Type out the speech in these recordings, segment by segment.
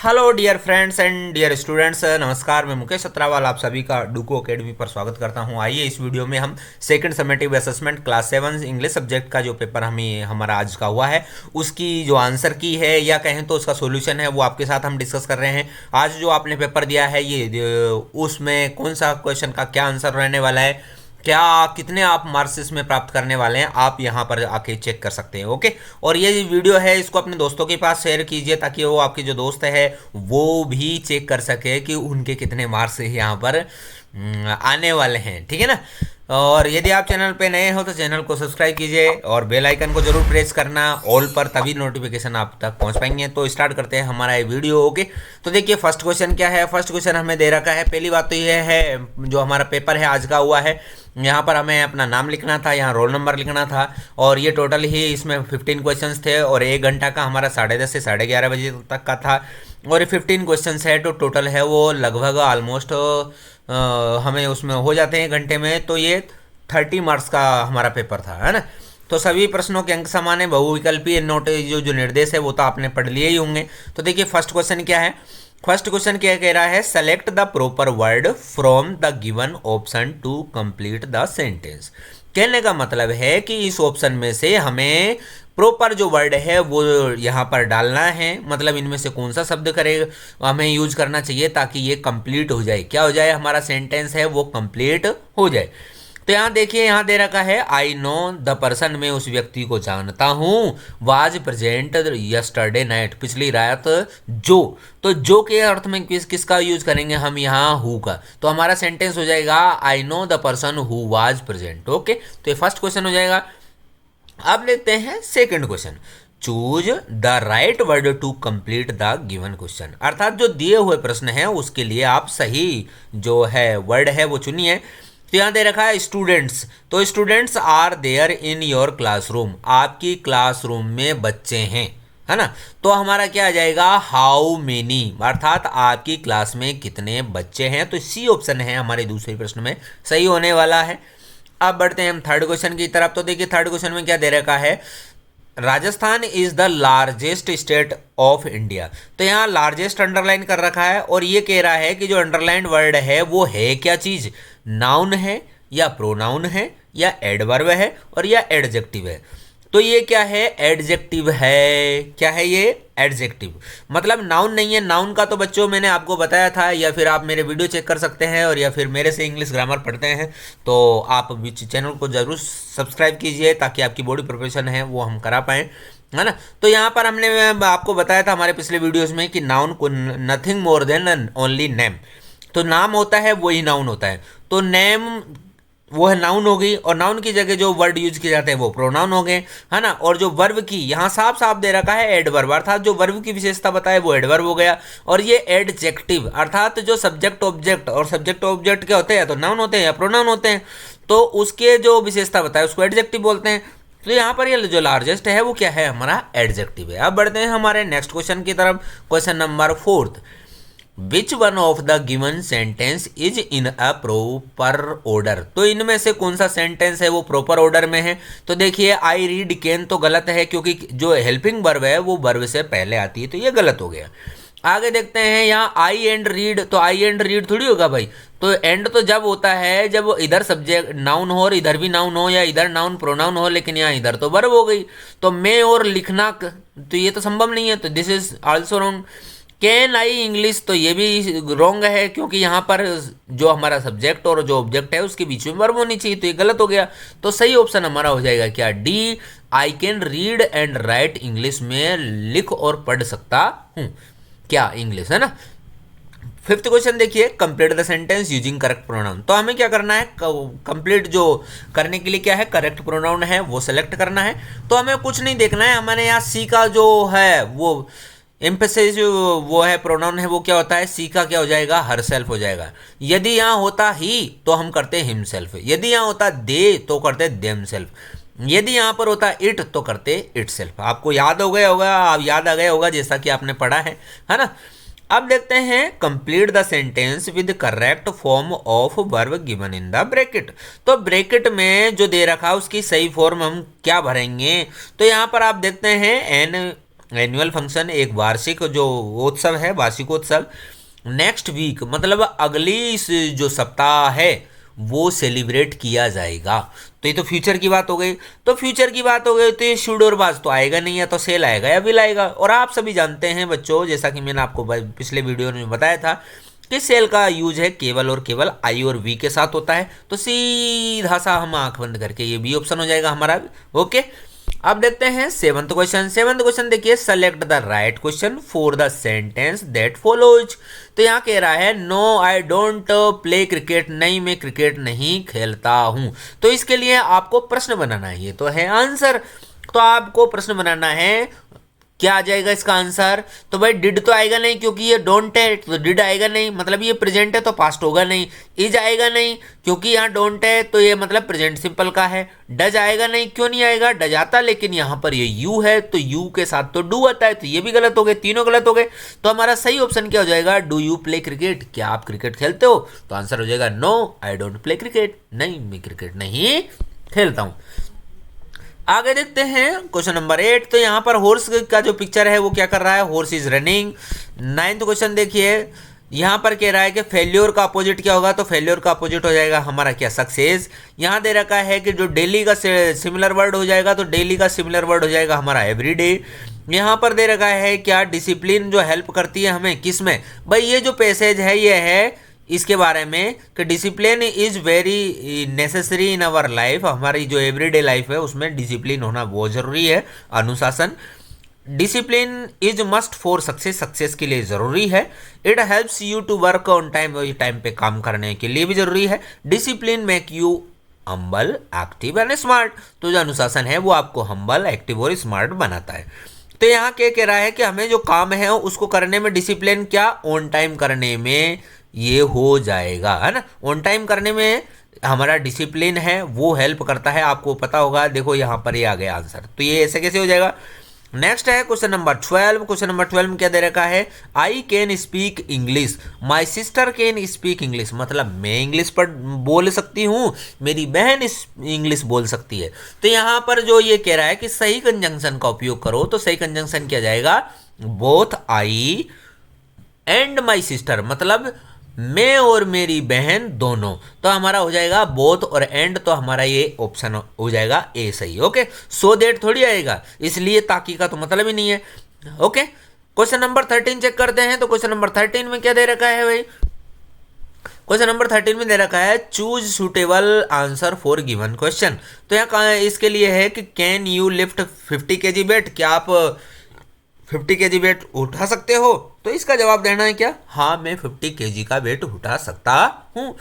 Hello dear friends and dear students, नमस्कार। मैं मुकेश सत्रावल आप सभी का डुको एकेडमी पर स्वागत करता हूं। आइए इस वीडियो में हम second summative assessment class 7 English subject का जो पेपर हमारा आज का हुआ है उसकी जो आंसर की है या कहें तो उसका सॉल्यूशन है वो आपके साथ हम डिस्कस कर रहे हैं। आज जो आपने पेपर दिया है ये उसमें कौन सा क्वेश्चन का क्या आंसर रहने वाला है, क्या कितने आप मार्क्स इसमें प्राप्त करने वाले हैं, आप यहाँ पर आके चेक कर सकते हैं। ओके, और ये वीडियो है इसको अपने दोस्तों के पास शेयर कीजिए ताकि वो आपके जो दोस्त है वो भी चेक कर सके कि उनके कितने मार्क्स यहाँ पर आने वाले हैं। ठीक है ना। और यदि आप चैनल पे नए हो तो चैनल को सब्सक्राइब कीजिए और बेल आइकन को जरूर प्रेस करना ऑल पर, तभी नोटिफिकेशन आप तक पहुंच पाएंगे। तो स्टार्ट करते हैं हमारा ये वीडियो। ओके, तो देखिए फर्स्ट क्वेश्चन क्या है। फर्स्ट क्वेश्चन हमें दे रखा है। पहली बात तो ये है जो हमारा पेपर है आज का हुआ है, यहाँ पर हमें अपना नाम लिखना था, यहाँ रोल नंबर लिखना था और ये टोटल ही इसमें 15 क्वेश्चंस थे और 1 घंटा का हमारा 10:30 से 11:30 बजे तक का था। और ये 15 क्वेश्चंस है तो टोटल है वो लगभग ऑलमोस्ट हमें उसमें हो जाते हैं घंटे में। तो ये 30 मार्क्स का हमारा पेपर था, है ना। तो सभी प्रश्नों के अंक समान है। बहुविकल्पीय नोट जो निर्देश है वो तो आपने पढ़ लिए ही होंगे। तो देखिए फर्स्ट क्वेश्चन क्या है। फर्स्ट क्वेश्चन क्या कह रहा है, select the proper word from the given option to complete the sentence. कहने का मतलब है कि इस ऑप्शन में से हमें प्रॉपर जो वर्ड है वो यहाँ पर डालना है, मतलब इनमें से कौन सा शब्द करेगा हमें यूज करना चाहिए ताकि ये कंप्लीट हो जाए। क्या हो जाए, हमारा सेंटेंस है वो कंप्लीट हो जाए। तो यहाँ देखिए, यहाँ दे रखा है आई नो द पर्सन, में उस व्यक्ति को जानता हूँ, वाज प्रेजेंट यस्टरडे नाइट, पिछली रात जो। तो जो के अर्थ में किसका यूज करेंगे हम, यहाँ हु का। तो हमारा सेंटेंस हो जाएगा I know the person who was present. Okay, तो ये फर्स्ट क्वेश्चन हो जाएगा। अब लेते हैं second question. Choose the right word to complete the given question, अर्थात जो दिए हुए प्रश्न है उसके लिए आप सही जो है वर्ड है वो चुनिए। तो यहाँ दे रखा है स्टूडेंट्स, तो students are there in your classroom, आपकी क्लासरूम में बच्चे हैं, है ना। तो हमारा क्या आ जाएगा, हाउ मेनी, अर्थात आपकी क्लास में कितने बच्चे हैं। तो सी ऑप्शन है हमारे दूसरे प्रश्न में सही होने वाला है। अब बढ़ते हैं हम थर्ड क्वेश्चन की तरफ। तो देखिए थर्ड क्वेश्चन में क्या दे रखा है, Rajasthan is the largest state of India. तो यहाँ लार्जेस्ट अंडरलाइन कर रखा है और ये कह रहा है कि जो अंडरलाइन वर्ड है वो है क्या चीज, नाउन है या प्रोनाउन है या एडवर्ब है और या एडजेक्टिव है। तो ये क्या है, एडजेक्टिव है। क्या है ये, एडजेक्टिव, मतलब नाउन नहीं है। नाउन का तो बच्चों मैंने आपको बताया था, या फिर आप मेरे वीडियो चेक कर सकते हैं और या फिर मेरे से इंग्लिश ग्रामर पढ़ते हैं तो आप चैनल को जरूर सब्सक्राइब कीजिए ताकि आपकी बॉडी प्रिपरेशन है वो हम करा पाएँ, है ना। तो यहाँ पर हमने आपको बताया था हमारे पिछले वीडियोज में कि नाउन को nothing more than only name, तो नाम होता है वही नाउन होता है। तो नेम वो है नाउन हो गई और नाउन की जगह जो वर्ड यूज किए जाते हैं वो प्रोनाउन हो गए, है ना। और जो वर्ब की यहाँ साफ साफ दे रखा है एडवर्ब, अर्थात जो वर्ब की विशेषता बताए वो एडवर्ब हो गया। और ये एडजेक्टिव, अर्थात जो सब्जेक्ट ऑब्जेक्ट, और सब्जेक्ट ऑब्जेक्ट क्या होते हैं, तो नाउन होते हैं या प्रोनाउन होते हैं, तो उसके जो विशेषता बताए उसको एडजेक्टिव बोलते हैं। तो यहाँ पर ये जो लार्जेस्ट है वो क्या है, हमारा एडजेक्टिव है। अब बढ़ते हैं हमारे नेक्स्ट क्वेश्चन की तरफ। Question number 4, which one of the given sentence is in a proper order. तो इनमें से कौन सा सेंटेंस है वो प्रॉपर ऑर्डर में है। तो देखिए आई रीड कैन तो गलत है क्योंकि जो हेल्पिंग वर्ब है वो वर्ब से पहले आती है, तो ये गलत हो गया। आगे देखते हैं यहाँ आई एंड रीड, तो आई एंड रीड थोड़ी होगा भाई। तो एंड तो जब होता है जब इधर सब्जेक्ट नाउन हो और इधर भी नाउन हो, या इधर नाउन प्रोनाउन हो, लेकिन यहाँ इधर तो वर्ब हो गई। तो मैं और लिखना तो ये तो संभव नहीं है, तो this is also wrong. Can I English, तो ये भी रॉन्ग है क्योंकि यहाँ पर जो हमारा सब्जेक्ट और जो ऑब्जेक्ट है उसके बीच में वर्ब होनी चाहिए, तो ये गलत हो गया। तो सही ऑप्शन हमारा हो जाएगा क्या, D, I can read and right English, में लिख और पढ़ सकता हूँ क्या इंग्लिश, है ना। फिफ्थ क्वेश्चन देखिए, complete the sentence using correct pronoun. तो हमें क्या करना है, कंप्लीट जो करने के लिए क्या है, करेक्ट प्रोनाउन है वो सेलेक्ट करना है। तो हमें कुछ नहीं देखना है, हमारे यहाँ सी का जो है वो एम्फेसिस वो है प्रोनाउन है वो क्या होता है, सी का क्या हो जाएगा, हर सेल्फ हो जाएगा। यदि यहाँ होता ही तो हम करते हिमसेल्फ, यदि यहाँ होता दे तो करते देम सेल्फ, यदि यहाँ पर होता इट तो करते इट सेल्फ। आपको याद हो गया होगा, आप याद आ गया होगा जैसा कि आपने पढ़ा है ना। अब देखते हैं complete the sentence with correct form of verb given in the bracket. तो ब्रैकेट में जो दे रखा उसकी सही फॉर्म हम क्या भरेंगे। तो यहाँ पर आप देखते हैं एन एनुअल फंक्शन, एक वार्षिक जो उत्सव है, वार्षिकोत्सव, नेक्स्ट वीक मतलब अगली जो सप्ताह है वो सेलिब्रेट किया जाएगा। तो ये तो फ्यूचर की बात हो गई। तो फ्यूचर की बात हो गई तो ये शुड और वाज तो आएगा नहीं, या तो सेल आएगा या विल आएगा। और आप सभी जानते हैं बच्चों, जैसा कि मैंने आपको पिछले वीडियो में बताया था कि सेल का यूज है केवल और केवल आई और वी के साथ होता है। तो सीधा सा हम आंख बंद करके ये बी ऑप्शन हो जाएगा हमारा। ओके, अब देखते हैं सेवंथ क्वेश्चन। सेवंथ क्वेश्चन देखिए, select the right question for the sentence that follows. तो यहाँ कह रहा है no I don't play cricket, नहीं मैं क्रिकेट नहीं खेलता हूँ। तो इसके लिए आपको प्रश्न बनाना है, ये तो है आंसर। तो आपको प्रश्न बनाना है, क्या आ जाएगा इसका आंसर। तो भाई डिड तो आएगा नहीं क्योंकि ये डोंट है, तो डिड आएगा नहीं, मतलब ये प्रेजेंट है तो पास्ट होगा नहीं। इज आएगा नहीं क्योंकि यहाँ डोंट है तो ये मतलब प्रेजेंट सिंपल का है। डज आएगा नहीं, क्यों नहीं आएगा, डज आता लेकिन यहाँ पर ये यू है तो यू के साथ तो डू आता है, तो ये भी गलत हो गए, तीनों गलत हो गए। तो हमारा सही ऑप्शन क्या हो जाएगा, डू यू प्ले क्रिकेट, क्या आप क्रिकेट खेलते हो। तो आंसर हो जाएगा no I don't play cricket, नहीं मैं क्रिकेट नहीं खेलता हूँ। आगे देखते हैं क्वेश्चन नंबर 8। तो यहाँ पर हॉर्स का जो पिक्चर है वो क्या कर रहा है, horse is running. 9th question देखिए, यहाँ पर कह रहा है कि फेल्योर का अपोजिट क्या होगा। तो फेल्योर का अपोजिट हो जाएगा हमारा क्या, सक्सेस। यहाँ दे रखा है कि जो डेली का सिमिलर वर्ड हो जाएगा, तो डेली का सिमिलर वर्ड हो जाएगा हमारा एवरीडे। यहाँ पर दे रखा है क्या, डिसिप्लिन जो हेल्प करती है हमें किस में। भाई ये जो पैसेज है ये है इसके बारे में कि discipline is very necessary in our life, हमारी जो एवरीडे लाइफ है उसमें डिसिप्लिन होना बहुत ज़रूरी है, अनुशासन। Discipline is must for success, success के लिए ज़रूरी है। It helps you to work on time, time पे काम करने के लिए भी ज़रूरी है। Discipline make you humble, active and smart. तो जो अनुशासन है वो आपको हम्बल, एक्टिव और स्मार्ट बनाता है। तो यहाँ क्या कह रहा है कि हमें जो काम है उसको करने में डिसिप्लिन क्या, ऑन टाइम करने में ये हो जाएगा, है ना। ऑन टाइम करने में हमारा डिसिप्लिन है वो हेल्प करता है, आपको पता होगा। देखो यहाँ पर ये आ गया आंसर, तो ये ऐसे कैसे हो जाएगा। नेक्स्ट है क्वेश्चन नंबर 12। क्वेश्चन नंबर 12 में क्या दे रखा है, I can speak English, my sister can speak English, मतलब मैं इंग्लिश पर बोल सकती हूँ, मेरी बहन इंग्लिश बोल सकती है। तो यहाँ पर जो ये कह रहा है कि सही कंजंक्शन का उपयोग करो, तो सही कंजंक्शन क्या जाएगा, both I and my sister, मतलब मैं और मेरी बहन दोनों। तो हमारा हो जाएगा बोथ और एंड, तो हमारा ये ऑप्शन हो जाएगा ए सही। ओके, सो देट थोड़ी आएगा, इसलिए ताकि का तो मतलब ही नहीं है। ओके, क्वेश्चन नंबर 13 चेक करते हैं। तो क्वेश्चन नंबर 13 में क्या दे रखा है भाई, क्वेश्चन नंबर 13 में दे रखा है choose suitable answer for given question. तो यहाँ इसके लिए है कि can you lift 50 kg weight, क्या आप 50 kg वेट उठा सकते हो। तो इसका जवाब देना है क्या, हाँ मैं 50 kg का वेट उठा सकता हूँ।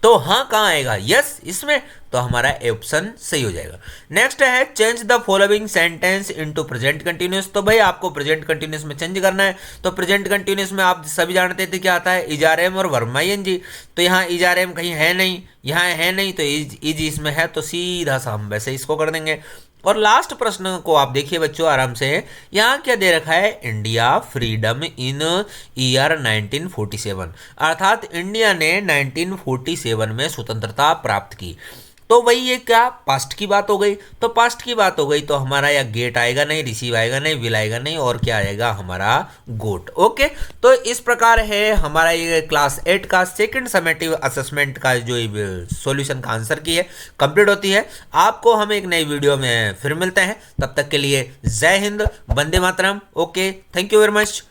तो हाँ कहाँ आएगा, यस इसमें, तो हमारा ऑप्शन सही हो जाएगा। नेक्स्ट है change the following sentence into present continuous. तो भाई आपको प्रेजेंट कंटिन्यूअस में चेंज करना है। तो प्रेजेंट कंटिन्यूअस में आप सभी जानते थे क्या आता है, इजारेम और वर्ब आईएनजी। तो यहाँ इजारेम कहीं है नहीं, यहाँ है नहीं, तो इज इसमें है, तो सीधा सा हम वैसे इसको कर देंगे। और लास्ट प्रश्न को आप देखिए बच्चों आराम से, यहाँ क्या दे रखा है, इंडिया फ्रीडम इन ईयर 1947, अर्थात इंडिया ने 1947 में स्वतंत्रता प्राप्त की। तो वही ये क्या पास्ट की बात हो गई। तो पास्ट की बात हो गई तो हमारा या गेट आएगा नहीं, रिसीव आएगा नहीं, विल आएगा नहीं, और क्या आएगा हमारा गोट। ओके, तो इस प्रकार है हमारा ये क्लास 8 का सेकंड समेटिव असेसमेंट का जो सॉल्यूशन का आंसर की है कंप्लीट होती है। आपको हम एक नई वीडियो में फिर मिलते हैं, तब तक के लिए जय हिंद, वंदे मातरम। Okay, thank you very much.